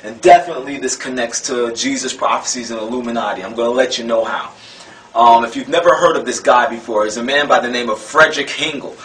And definitely this connects to Jesus' prophecies and Illuminati. I'm going to let you know how. If you've never heard of this guy before, he's a man by the name of Frederick Engel,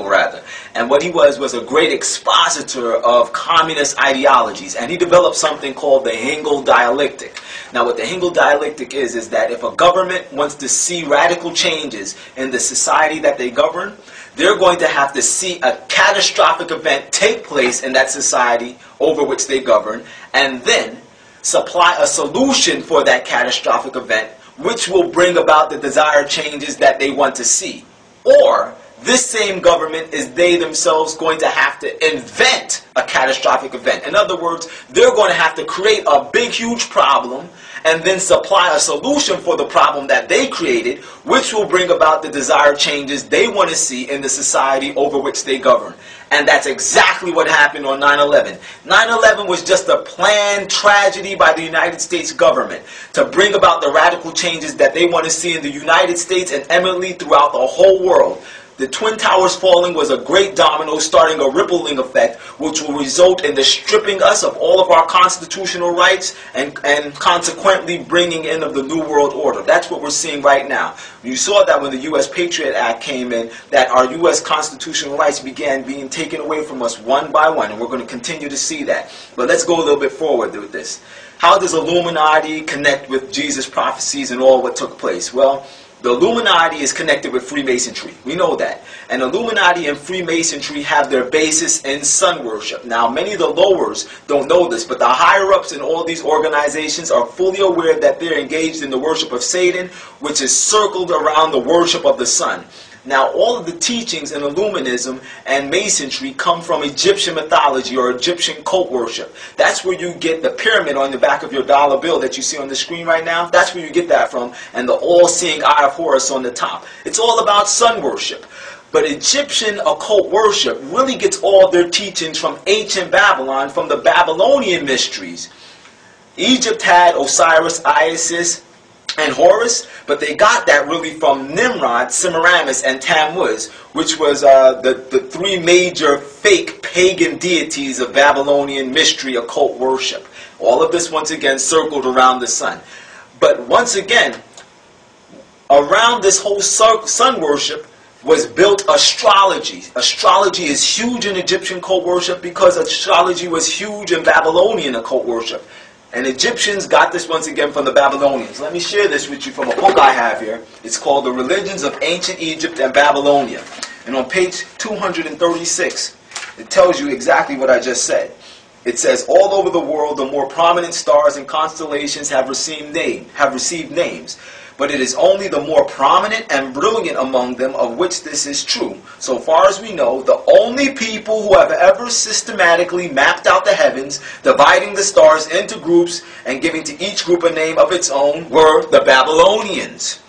rather. And what he was a great expositor of communist ideologies. And he developed something called the Engel dialectic. Now what the Engel dialectic is that if a government wants to see radical changes in the society that they govern, they're going to have to see a catastrophic event take place in that society over which they govern, and then supply a solution for that catastrophic event, which will bring about the desired changes that they want to see. Or this same government is they themselves going to have to invent a catastrophic event. In other words, they're going to have to create a big, huge problem and then supply a solution for the problem that they created, which will bring about the desired changes they want to see in the society over which they govern. And that's exactly what happened on 9/11. 9/11 was just a planned tragedy by the United States government to bring about the radical changes that they want to see in the United States and eminently throughout the whole world. The Twin Towers falling was a great domino starting a rippling effect which will result in the stripping us of all of our constitutional rights and consequently bringing in of the New World Order. That's what we're seeing right now. You saw that when the U.S. Patriot Act came in, that our U.S. constitutional rights began being taken away from us one by one, and we're going to continue to see that. But let's go a little bit forward with this. How does Illuminati connect with Jesus' prophecies and all what took place? Well, the Illuminati is connected with Freemasonry. We know that. And Illuminati and Freemasonry have their basis in sun worship. Now, many of the lowers don't know this, but the higher-ups in all these organizations are fully aware that they're engaged in the worship of Satan, which is circled around the worship of the sun. Now, all of the teachings in Illuminism and Masonry come from Egyptian mythology or Egyptian cult worship. That's where you get the pyramid on the back of your dollar bill that you see on the screen right now. That's where you get that from, and the all-seeing eye of Horus on the top. It's all about sun worship. But Egyptian occult worship really gets all of their teachings from ancient Babylon, from the Babylonian mysteries. Egypt had Osiris, Isis, and Horus, but they got that really from Nimrod, Semiramis, and Tammuz, which was the three major fake pagan deities of Babylonian mystery occult worship. All of this, once again, circled around the sun. But once again, around this whole sun worship was built astrology. Astrology is huge in Egyptian cult worship because astrology was huge in Babylonian occult worship. And Egyptians got this once again from the Babylonians. Let me share this with you from a book I have here. It's called The Religions of Ancient Egypt and Babylonia. And on page 236, it tells you exactly what I just said. It says, all over the world, the more prominent stars and constellations have received names. But it is only the more prominent and brilliant among them of which this is true. So far as we know, the only people who have ever systematically mapped out the heavens, dividing the stars into groups and giving to each group a name of its own, were the Babylonians.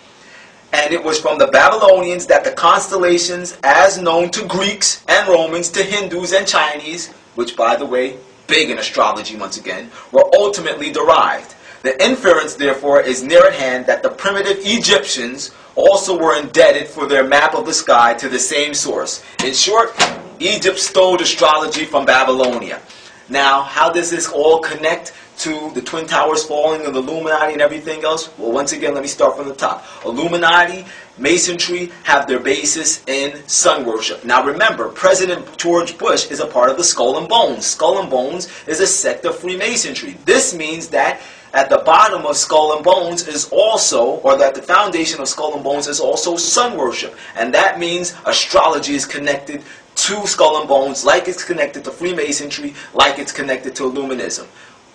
And it was from the Babylonians that the constellations, as known to Greeks and Romans, to Hindus and Chinese, which, by the way, big in astrology once again, were ultimately derived. The inference, therefore, is near at hand that the primitive Egyptians also were indebted for their map of the sky to the same source. In short, Egypt stole astrology from Babylonia. Now, how does this all connect to the Twin Towers falling and the Illuminati and everything else? Well, once again, let me start from the top. Illuminati, Masonry have their basis in sun worship. Now remember, President George Bush is a part of the Skull and Bones. Skull and Bones is a sect of Freemasonry. This means that at the bottom of Skull and Bones is also, or that the foundation of Skull and Bones is also sun worship. And that means astrology is connected to Skull and Bones, like it's connected to Freemasonry, like it's connected to Illuminism.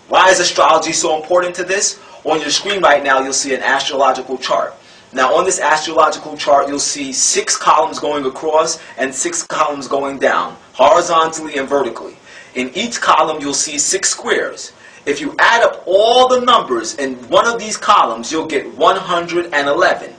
Why is astrology so important to this? On your screen right now, you'll see an astrological chart. Now, on this astrological chart, you'll see 6 columns going across and 6 columns going down, horizontally and vertically. In each column, you'll see 6 squares. If you add up all the numbers in one of these columns, you'll get 111.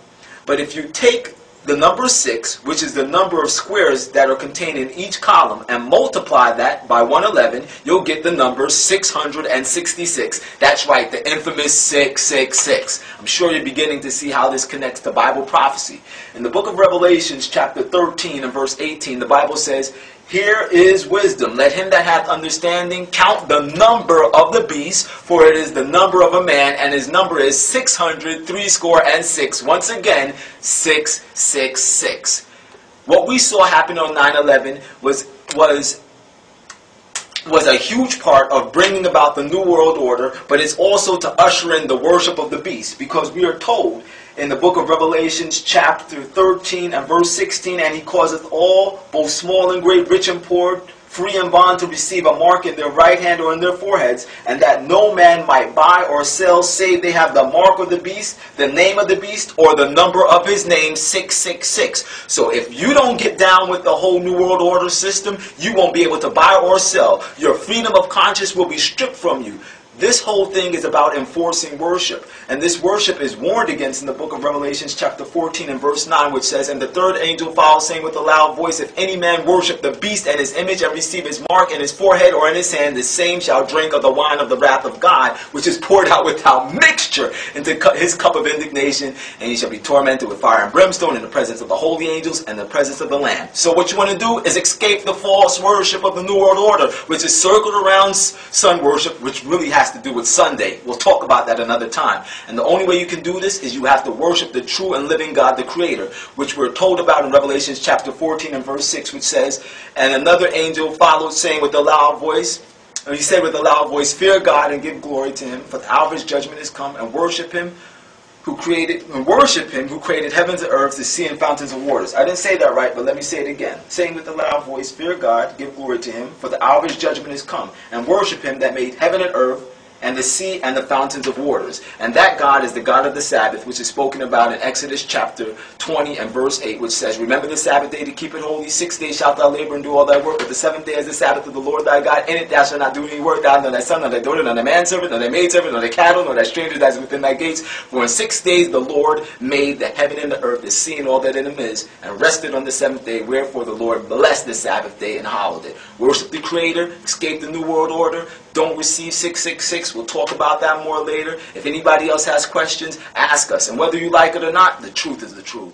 But if you take the number 6, which is the number of squares that are contained in each column, and multiply that by 111, you'll get the number 666. That's right, the infamous 666. I'm sure you're beginning to see how this connects to Bible prophecy. In the book of Revelations, chapter 13 and verse 18, the Bible says, Here is wisdom. Let him that hath understanding count the number of the beast, for it is the number of a man, and his number is 666. Once again, 666. What we saw happen on 9/11 was a huge part of bringing about the New World Order, but it's also to usher in the worship of the beast, because we are told in the book of Revelations chapter 13 and verse 16, and he causeth all, both small and great, rich and poor, free and bond, to receive a mark in their right hand or in their foreheads, and that no man might buy or sell save they have the mark of the beast, the name of the beast, or the number of his name, 666. So if you don't get down with the whole New World Order system, you won't be able to buy or sell. Your freedom of conscience will be stripped from you. This whole thing is about enforcing worship. And this worship is warned against in the book of Revelations chapter 14 and verse 9, which says, "And the third angel followed, saying with a loud voice, If any man worship the beast and his image, and receive his mark in his forehead or in his hand, the same shall drink of the wine of the wrath of God, which is poured out without mixture into his cup of indignation, and he shall be tormented with fire and brimstone in the presence of the holy angels and the presence of the Lamb." So what you want to do is escape the false worship of the New World Order, which is circled around sun worship, which really has to do with Sunday. We'll talk about that another time. And the only way you can do this is you have to worship the true and living God, the Creator, which we're told about in Revelation chapter 14 and verse 6, which says, "And another angel followed, saying with a loud voice," and he said with a loud voice, "Fear God and give glory to him, for the hour of his judgment is come, and worship him who created heavens and earth, the sea and fountains of waters." I didn't say that right, but let me say it again. Saying with a loud voice, "Fear God, give glory to him, for the hour of his judgment is come, and worship him that made heaven and earth, and the sea and the fountains of waters." And that God is the God of the Sabbath, which is spoken about in Exodus chapter 20 and verse 8, which says, "Remember the Sabbath day to keep it holy. 6 days shalt thou labor and do all thy work, but the seventh day is the Sabbath of the Lord thy God. In it thou shalt not do any work, thou, nor thy son, nor thy daughter, nor thy manservant, nor thy maidservant, nor thy cattle, nor thy stranger that is within thy gates. For in 6 days the Lord made the heaven and the earth, the sea and all that in them is, and rested on the seventh day. Wherefore the Lord blessed the Sabbath day and hallowed it." Worship the Creator, escape the New World Order, don't receive 666. We'll talk about that more later. If anybody else has questions, ask us. And whether you like it or not, the truth is the truth.